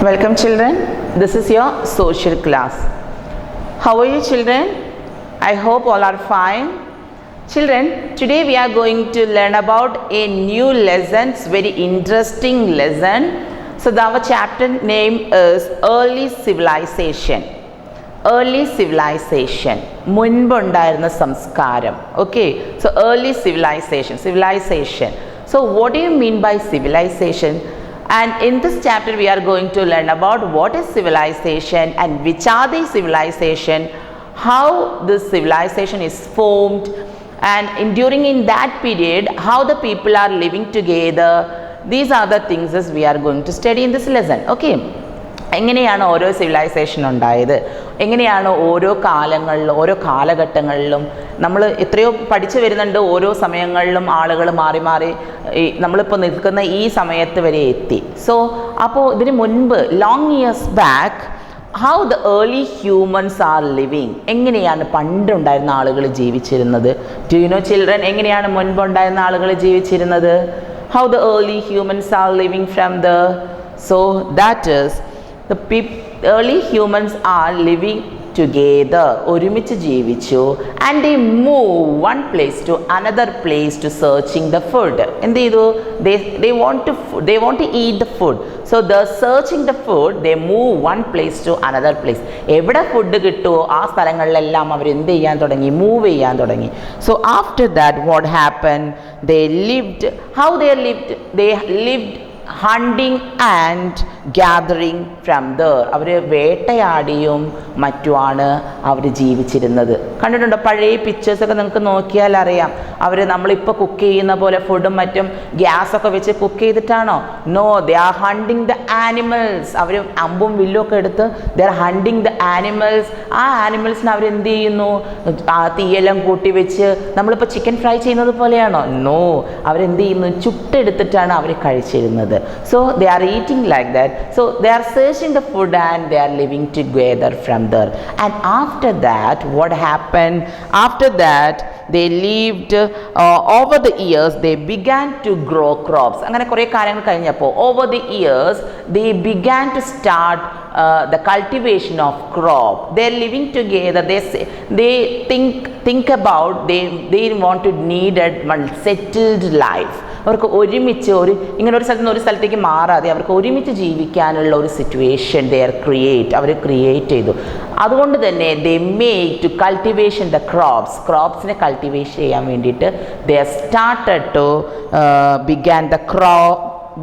Welcome children, this is your social class. How are you children? I hope all are fine. Children, today we are going to learn about a new lesson, it's very interesting lesson. So our chapter name is Early Civilization. Early Civilization, മുൻപുണ്ടായിരുന്ന സംസ്കാരം. Okay, so early civilization. So what do you mean by civilization? And in this chapter we are going to learn about what is civilization and which are the civilization, how this civilization is formed, and during in that period how the people are living together. These are the things as we are going to study in this lesson. Okay, എങ്ങനെയാണ് ഓരോ civilisation ഉണ്ടായത്, എങ്ങനെയാണ് ഓരോ കാലങ്ങളിലും ഓരോ കാലഘട്ടങ്ങളിലും നമ്മൾ എത്രയോ പഠിച്ചു വരുന്നുണ്ട്. ഓരോ സമയങ്ങളിലും ആളുകൾ മാറി മാറി നമ്മളിപ്പോൾ നിൽക്കുന്ന ഈ സമയത്ത് വരെ എത്തി. സോ അപ്പോൾ ഇതിന് മുൻപ് long years back how the early humans are living, എങ്ങനെയാണ് പണ്ടുണ്ടായിരുന്ന ആളുകൾ ജീവിച്ചിരുന്നത്. ഡു യു നോ ചിൽഡ്രൻ, എങ്ങനെയാണ് മുൻപുണ്ടായിരുന്ന ആളുകൾ ജീവിച്ചിരുന്നത്? How the early humans are living from the so that is the early humans are living together, ഒരുമിച്ച് ജീവിച്ചു. and they move one place to another place to searching the food. എന്ത് ചെയ്തു? they want to eat the food, so the searching the food, they move one place to another place. എവിടെ food കിട്ടുമോ ആ സ്ഥലങ്ങളിലെല്ലാം അവർ എന്ത് ചെയ്യാൻ തുടങ്ങി? Move ചെയ്യാൻ തുടങ്ങി. so after that what happened? they lived hunting and gathering from there. അവർ വേട്ടയാടിയും മറ്റുമാണ് അവർ ജീവിച്ചിരുന്നത്. കണ്ടിട്ടുണ്ടോ പഴയ പിക്ചേഴ്സൊക്കെ നിങ്ങൾക്ക് നോക്കിയാൽ അറിയാം. അവർ നമ്മളിപ്പോൾ കുക്ക് ചെയ്യുന്ന പോലെ ഫുഡും മറ്റും ഗ്യാസൊക്കെ വെച്ച് കുക്ക് ചെയ്തിട്ടാണോ? No, they are hunting the animals. അവർ അമ്പും വില്ലും ഒക്കെ എടുത്ത് they are hunting the animals. ആ ആനിമൽസിന് അവരെന്ത് ചെയ്യുന്നു? ആ തീയെല്ലാം കൂട്ടി വെച്ച് നമ്മളിപ്പോൾ ചിക്കൻ ഫ്രൈ ചെയ്യുന്നത് പോലെയാണോ? നോ, അവരെന്ത് ചെയ്യുന്നു? ചുട്ടെടുത്തിട്ടാണ് അവർ കഴിച്ചിരുന്നത്. So they are eating like that. So they are searching the food and they are living together from there. And after that what happened? After that they lived over the years they began to grow crops. അങ്ങനെ കുറേ കാര്യങ്ങൾ കഴിഞ്ഞപ്പോൾ over the years they began to start the cultivation of crop. They are living together. They think about they want to need a settled life. അവർക്ക് ഒരുമിച്ച് ഇങ്ങനെ ഒരു സ്ഥലത്ത് നിന്ന് ഒരു സ്ഥലത്തേക്ക് മാറാതെ അവർക്ക് ഒരുമിച്ച് ജീവിക്കാനുള്ള ഒരു സിറ്റുവേഷൻ അവർ ക്രിയേറ്റ് ചെയ്തു. അതുകൊണ്ട് തന്നെ they make to cultivation the ക്രോപ്സിനെ കൾട്ടിവേറ്റ് ചെയ്യാൻ വേണ്ടിയിട്ട് they started to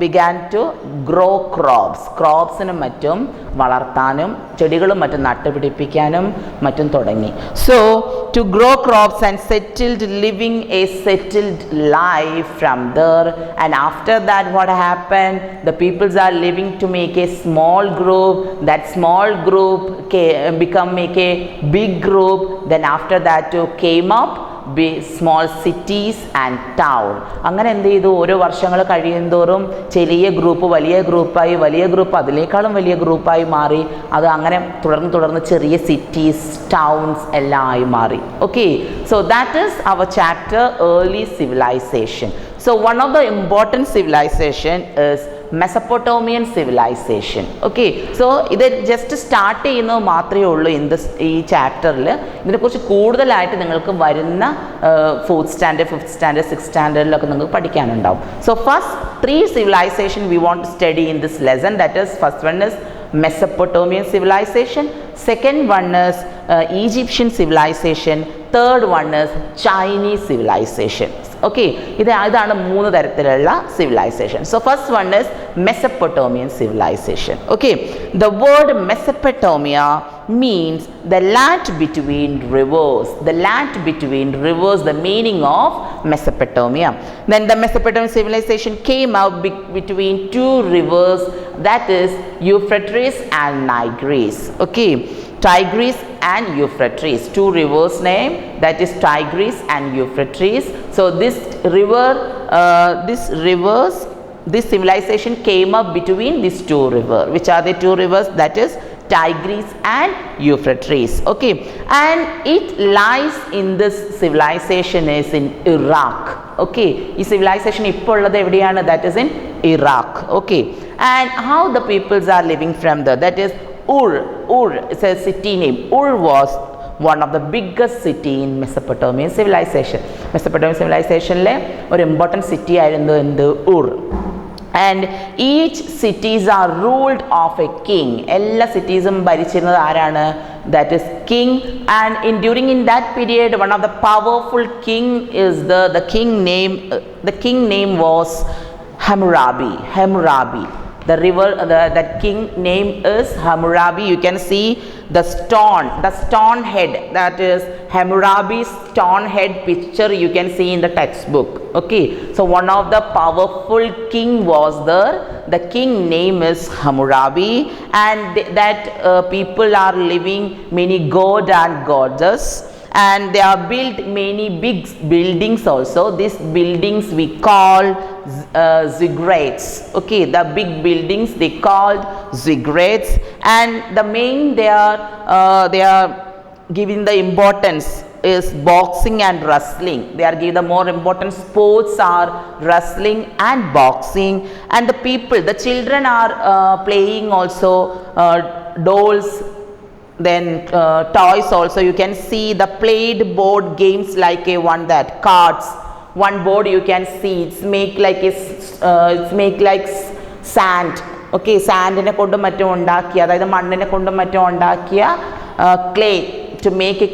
began to grow ക്രോപ്സിനും മറ്റും വളർത്താനും ചെടികളും മറ്റും നട്ടുപിടിപ്പിക്കാനും മറ്റും തുടങ്ങി. So to grow crops and living a settled life from there. And after that what happened? The peoples are living to make a small group. That small group make a big group. Then after that came up small cities and town. അങ്ങനെ എന്ത് ചെയ്തു? ഓരോ വർഷങ്ങൾ കഴിയുന്തോറും ചെറിയ group വലിയ ഗ്രൂപ്പായി, വലിയ ഗ്രൂപ്പ് അതിനേക്കാളും വലിയ ഗ്രൂപ്പായി മാറി. അത് അങ്ങനെ തുടർന്ന് ചെറിയ സിറ്റീസ്, ടൗൺസ് എല്ലാം ആയി മാറി. Okay, so that is our chapter early civilisation. So one of the important civilization is Mesopotamian Civilization. Okay, so ഇത് ജസ്റ്റ് സ്റ്റാർട്ട് ചെയ്യുന്നത് മാത്രമേ ഉള്ളൂ ഈ ചാപ്റ്ററിൽ. ഇതിനെക്കുറിച്ച് കൂടുതലായിട്ട് നിങ്ങൾക്ക് വരുന്ന 4th standard, 5th standard, 6th standardലൊക്കെ നിങ്ങൾക്ക് പഠിക്കാനുണ്ടാവും. So first 3 civilization we want to study in this lesson. That is, first one is Mesopotamian Civilization, second one is Egyptian Civilization, third one is Chinese Civilization. Okay, ഇതാണ് 3 തരത്തിലുള്ള civilisation. So first one is Mesopotamian Civilization. Okay, the word Mesopotamia means the land between rivers. The land between rivers, the meaning of Mesopotamia. Then the Mesopotamian civilization came out between 2 rivers, that is Euphrates and Tigris. Okay, Tigris and Euphrates, 2 rivers name, that is Tigris and Euphrates. So this civilization came up between these 2 rivers. Which are the 2 rivers? That is Tigris and Euphrates. Okay, and it lies in this civilization is in Iraq. Okay, ഈ civilization ഇപ്പോൾ ഉള്ളത് എവിടെയാണ്? That is in Iraq. Okay, and how the peoples are living from there, that is Ur is a city name. Ur was one of the biggest city in Mesopotamian civilization. Mesopotamian civilization le or important city ആയിരുന്നു എന്ത് Ur. And each cities are ruled of a king. എല്ലാ cities-ഉം ഭരിച്ചിരുന്നത് ആരാണ്? That is king. And during that period, one of the powerful king is the king name was Hammurabi. The river, that king name is Hammurabi. You can see the stone head, that is Hammurabi's stone head picture you can see in the textbook. Okay, so one of the powerful king was there. The king name is Hammurabi, and that people are living many god and goddess, and they are built many big buildings also. These buildings we call ziggurats. Okay, the big buildings they called ziggurats, and the main they are giving the importance is boxing and wrestling. They are giving the more important sports are wrestling and boxing, and the children are playing also dolls, then toys also. You can see the played board games like a one that cards. One board you can see it's make like sand. Okay, സാൻഡിനെ കൊണ്ട് മറ്റും ഉണ്ടാക്കിയ, അതായത് മണ്ണിനെ കൊണ്ട് മറ്റും ഉണ്ടാക്കിയ clay, to make a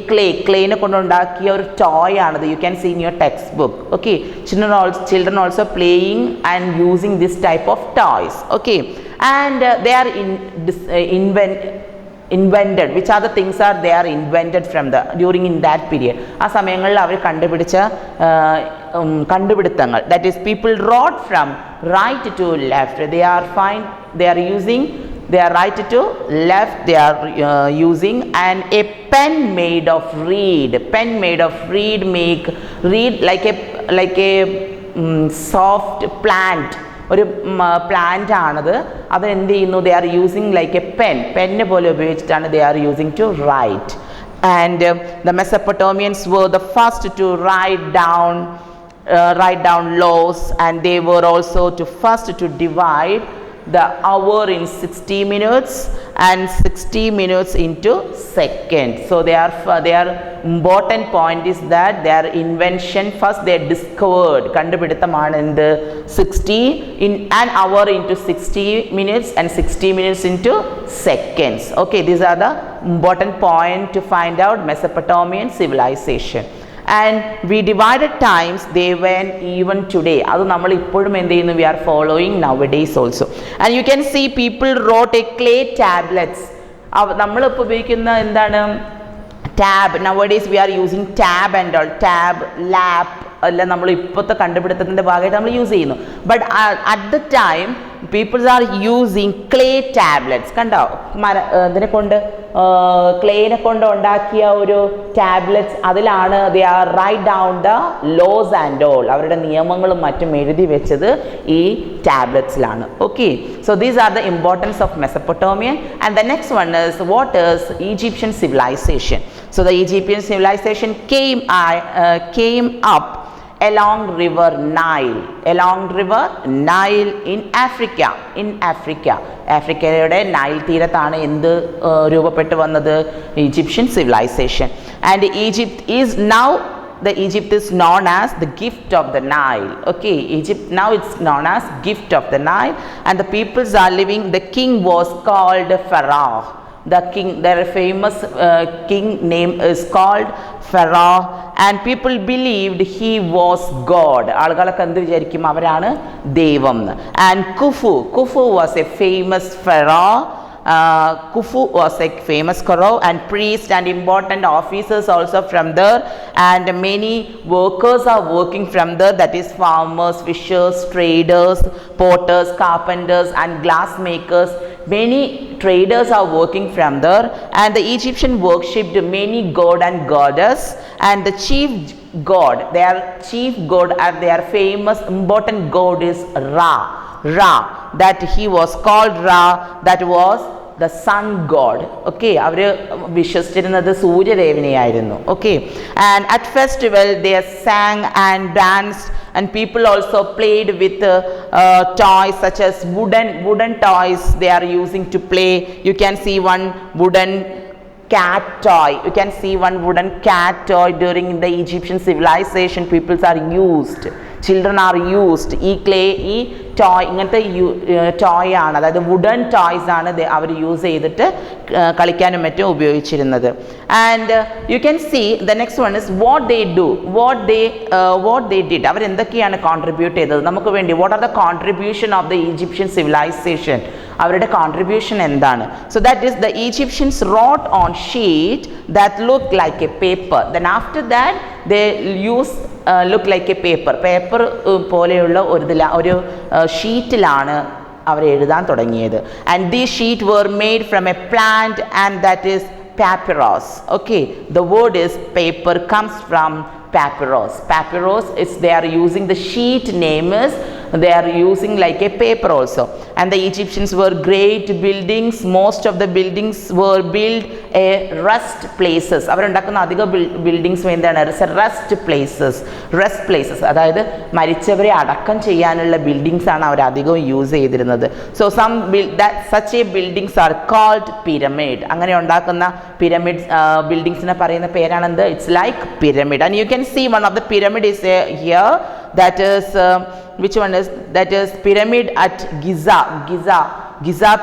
clayനെ കൊണ്ട് ഉണ്ടാക്കിയ ഒരു toy ആണത്. You can see in your textbook. Okay, children also playing and using this type of toys. Okay, and they are invented, which are the things are they are invented from during in that period. ആ സമയങ്ങളിൽ അവർ കണ്ടുപിടിച്ച കണ്ടുപിടുത്തങ്ങൾ, that is people wrote from right to left. They are right to left, they are using, and a pen made of reed like a soft plant. ഒരു plant ആണത്. അത് എന്ത് ചെയ്യുന്നു? They are using like a pen പോലെ ഉപയോഗിച്ചിട്ടാണ് they are using to write. And the Mesopotamians were the first to write down laws, and they were also first to divide the hour in 60 minutes and 60 minutes into seconds. So their important point is that their invention, first they discovered കണ്ടുപിടുത്തമാണ് എന്ത് 60 in an hour into 60 minutes and 60 minutes into seconds. Okay, these are the important point to find out Mesopotamian civilization. And we divided times, they went even today. അത് നമ്മൾ ഇപ്പോഴും എന്ത് ചെയ്യുന്നു? We are following nowadays also. And you can see people wrote a clay tablets. നമ്മളിപ്പോൾ ഉപയോഗിക്കുന്ന എന്താണ്? Tab. Nowadays we are using tab and all. Tab, lap അല്ല നമ്മൾ ഇപ്പോഴത്തെ കണ്ടുപിടുത്തത്തിൻ്റെ ഭാഗമായിട്ട് നമ്മൾ യൂസ് ചെയ്യുന്നു. But at the time peoples are using clay tablets. കണ്ടോ ഇതിനെ കൊണ്ട് ക്ലേനെ കൊണ്ട് ഉണ്ടാക്കിയ ഒരു ടാബ്ലറ്റ്സ്, അതിലാണ് they are write down the laws and all. അവരുടെ നിയമങ്ങളും മറ്റും എഴുതി വെച്ചത് ഈ ടാബ്ലറ്റ്സിലാണ്. Okay, so these are the importance of Mesopotamian. And the next one is what is Egyptian civilisation. So the Egyptian civilization came up along river Nile in Africa. ആഫ്രിക്കയുടെ Nile തീരത്താണ് എന്ത് രൂപപ്പെട്ടു വന്നത്? Egyptian civilization. And Egypt is known as the gift of the Nile. Okay, Egypt now it's known as gift of the Nile, and the peoples are living. The king was called Pharaoh. Their famous king name is called Pharaoh, and people believed he was God. ആളുകളൊക്കെ എന്ത് വിചാരിക്കും? അവരാണ് ദൈവം. And Khufu was a famous pharaoh. Khufu was a famous pharaoh, and priests and important officers also from there, and many workers are working from there, that is farmers, fishers, traders, potters, carpenters and glass makers. Many traders are working from there, and the Egyptian worshipped many god and goddess, and the chief god and their famous important god is Ra, that he was called Ra, that was the sun god. Okay, our വിശ്വസിച്ചിരുന്നത് സൂര്യദേവനെയായിരുന്നു. Okay, and at festival they sang and danced, and people also played with toys such as wooden toys they are using to play. You can see one wooden cat toy. You can see one wooden cat toy during the Egyptian civilization. Peoples are used, children are used. ഈ clay, ഈ toy, ഇങ്ങനത്തെ toy ആണ്, അതായത് wooden toys ആണ് അവർ use ചെയ്തിട്ട് കളിക്കാനും മറ്റും ഉപയോഗിച്ചിരുന്നത്. And you can see the next one is what they did. അവരെന്തൊക്കെയാണ് കോൺട്രിബ്യൂട്ട് ചെയ്തത് നമുക്ക് വേണ്ടി? What are the contribution of the Egyptian civilisation? അവരുടെ കോൺട്രിബ്യൂഷൻ എന്താണ്? So that is the Egyptians wrote on sheet that look like a paper. Then after that they use look like a paper. Paper പോലെയുള്ള ഒരു ഷീറ്റിലാണ് അവർ എഴുതാൻ തുടങ്ങിയത്. And these sheet were made from a plant and that is papyrus. Okay, the word is paper comes from papyrus. Papyrus is they are using the sheet name is they are using like a paper also. And the Egyptians were great buildings. Most of the buildings were built a rest places. അവരുണ്ടാക്കുന്ന അധിക buildings എന്താണ്? Rest places, അതായത് മരിച്ചവരെ അടക്കം ചെയ്യാനുള്ള buildings ആണ് അവർ അധികവും use ചെയ്തിരുന്നത്. So such a buildings are called pyramid. അങ്ങനെ ഉണ്ടാക്കുന്ന പിരമിഡ് ബിൽഡിങ്സിനെ പറയുന്ന പേരാണെന്ത്? It's like pyramid. And you can see one of the pyramid is here, that is which one is that is pyramid at Giza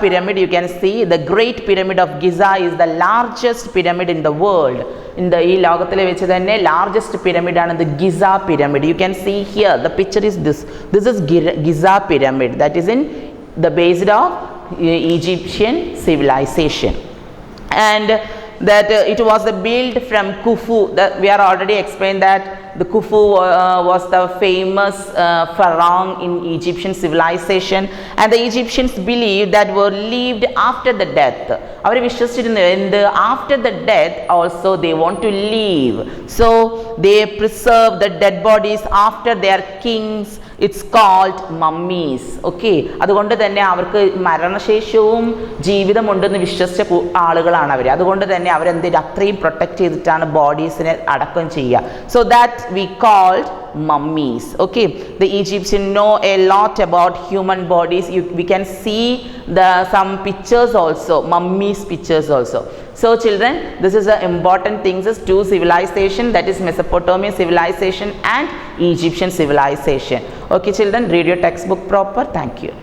pyramid. You can see the great pyramid of Giza is the largest pyramid in the world. In the ഈ ലോകത്തിലെ വെച്ച് തന്നെ largest pyramid ആണ് the Giza pyramid. You can see here the picture is this is Giza pyramid that is in the base of Egyptian civilization. And that it was built from Khufu. That we are already explained that the Khufu was the famous pharaoh in Egyptian civilization, and the Egyptians believed that were lived after the death. അവർ വിശ്വസിച്ചിരുന്നു എന്ത്? After the death also they want to live, so they preserve the dead bodies after their kings. It's called mummies. Okay, അതുകൊണ്ട് തന്നെ അവർക്ക് മരണശേഷവും ജീവിതമുണ്ടെന്ന് വിശ്വസിച്ച ആളുകളാണ് അവർ. അതുകൊണ്ട് തന്നെ അവരെന്ത് അത്രയും പ്രൊട്ടക്ട് ചെയ്തിട്ടാണ് ബോഡീസിനെ അടക്കം ചെയ്യുക. So that we called mummies. Okay, the Egyptians know a lot about human bodies. We can see some pictures also, mummies pictures also. So children, this is the important things is two civilization, that is Mesopotamian civilization and Egyptian civilization. Okay children, read your textbook proper. Thank you.